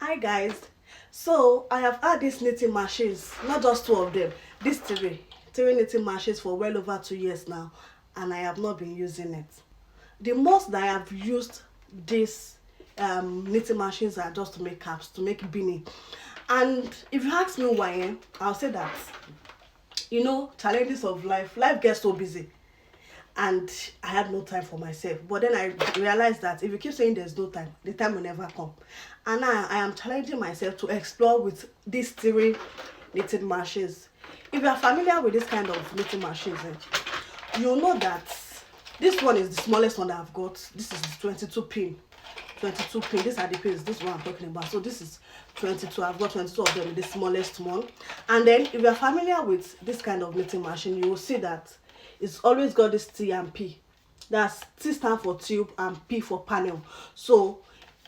Hi guys, so I have had these knitting machines, not just two of them, these three knitting machines for well over 2 years now, and I have not been using it. The most that I have used these knitting machines are just to make caps, to make beanie. And if you ask me why, I'll say that, challenges of life gets so busy and I had no time for myself. But then I realized that if you keep saying there's no time, the time will never come. And now I am challenging myself to explore with these three knitting machines. If you are familiar with this kind of knitting machines, you'll know that this one is the smallest one that I've got. This is the 22 pin. 22 pin. These are the pins. This is what I'm talking about. So this is 22. I've got 22 of them, the smallest one. And then if you're familiar with this kind of knitting machine, you will see that it's always got this T and P. That's T stand for tube and P for panel. So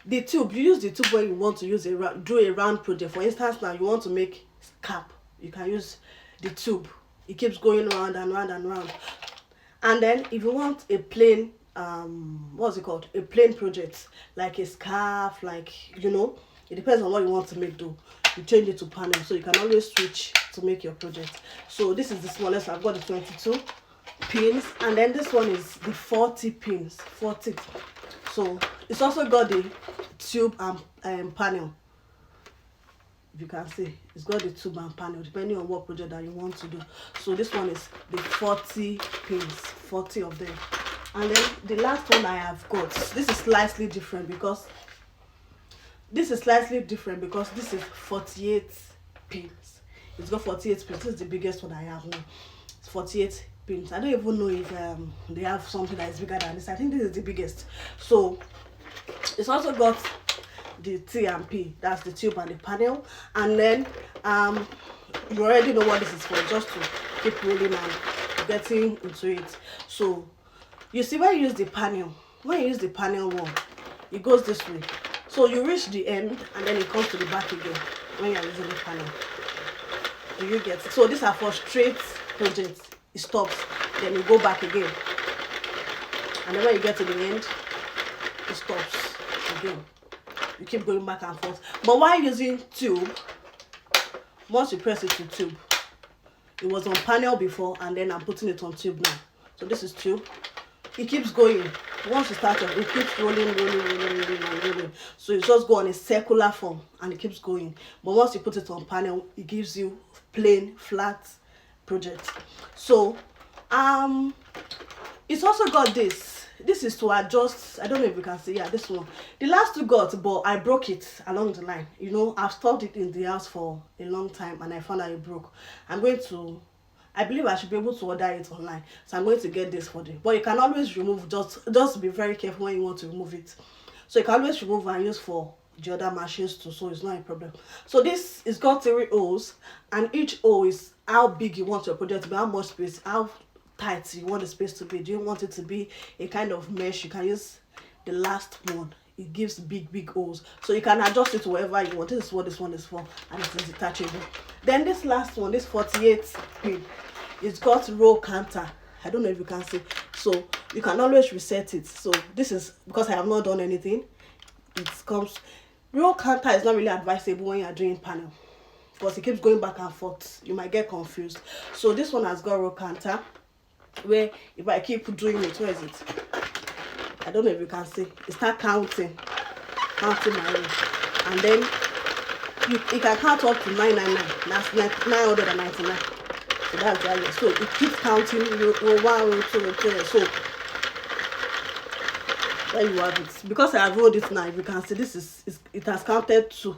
the tube, you use the tube when you want to use do a round project. For instance, now you want to make cap, you can use the tube. It keeps going round and round and round. And then if you want a plain what's it called, a plain project, like a scarf, like, it depends on what you want to make though, you change it to panel, so you can always switch to make your project. So this is the smallest. I've got the 22 pins, and then this one is the 40 pins, 40. So it's also got the tube and panel. If you can see, it's got the tube and panel depending on what project that you want to do. So this one is the 40 pins, 40 of them. And then the last one I have got, this is slightly different because this is 48 pins. It's got 48 pins. This is the biggest one I have now. It's 48 pins. I don't even know if they have something that is bigger than this. I think this is the biggest. So it's also got the T and P, that's the tube and the panel. And then you already know what this is for, just to keep rolling and getting into it. So you see, when you use the panel, one, it goes this way. So you reach the end and then it comes to the back again when you're using the panel. Do you get it? So these are for straight projects. It stops, then you go back again. And then when you get to the end, it stops again. You keep going back and forth. But while using tube, once you press it to tube, it was on panel before, and then I'm putting it on tube now. So this is tube. It keeps going. Once you start it keeps rolling. So it just go on a circular form and it keeps going. But once you put it on panel, it gives you plain flat project. So it's also got this. This is to adjust. I don't know if you can see. Yeah, this one. The last two got, but I broke it along the line. I've stored it in the house for a long time and I found out it broke. I believe I should be able to order it online. So I'm going to get this for them. But you can always remove, just be very careful when you want to remove it. So you can always remove and use for the other machines too, so it's not a problem. So this is got 3 holes, and each hole is how big you want your project to be, how much space, how tight you want the space to be. Do you want it to be a kind of mesh? You can use the last one. It gives big holes, so you can adjust it to wherever you want. This is what this one is for, and it is detachable. Then this last one, this 48 pin, it's got row counter. I don't know if you can see, so you can always reset it. So this is because I have not done anything. It comes, row counter is not really advisable when you are doing panel because it keeps going back and forth. You might get confused. So this one has got row counter, where if I keep doing it, where is it? I don't know if you can see. It start counting my row, and then you can count up to 999. That's 999. So that's why. So it keeps counting row 1, row 2, row 3. So there you have it. Because I have rolled it now, if you can see, it has counted 2.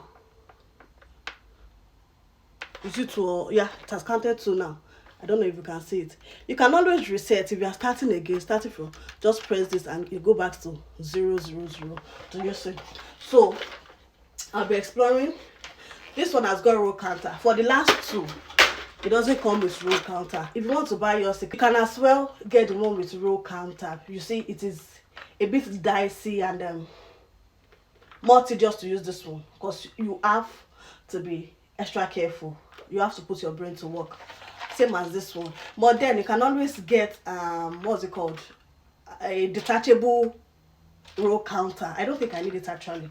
Is it 2? Or yeah, it has counted 2 now. I don't know if you can see it. You can always reset if you are starting again. Starting from, just press this and you go back to 000. Do you see? So I'll be exploring. This one has got row counter. For the last 2, it doesn't come with row counter. If you want to buy yours, you can as well get the one with row counter. You see, it is a bit dicey and more tedious to use this one because you have to be extra careful. You have to put your brain to work, same as this one. But then you can always get what's it called, a detachable row counter. I don't think I need it actually.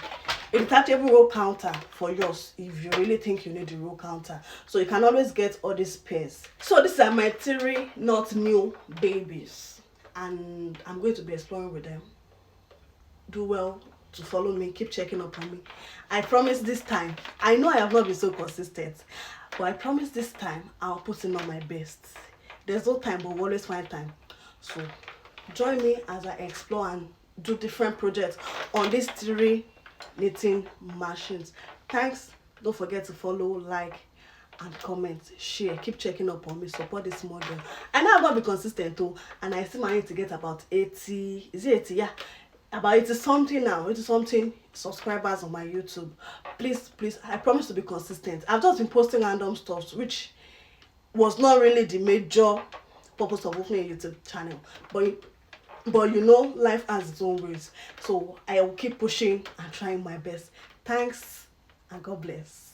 a detachable roll counter for yours if you really think you need the roll counter, so you can always get all these pairs. So these are my 3 not new babies, and I'm going to be exploring with them. Do well to follow me, keep checking up on me. I promise this time, I know I have not been so consistent, but I promise this time I'll put in all my best. There's no time, but we'll always find time. So join me as I explore and do different projects on these 3 knitting machines. Thanks. Don't forget to follow, like, and comment, share. Keep checking up on me, support this model. I know I'm not be consistent too, and I still managed to get about 80, is it 80? Yeah, about 80 something now, 80 something subscribers on my YouTube. Please, I promise to be consistent. I've just been posting random stuff, which was not really the major purpose of opening a YouTube channel, but you know, life has its own ways, so I will keep pushing and trying my best. Thanks, and God bless.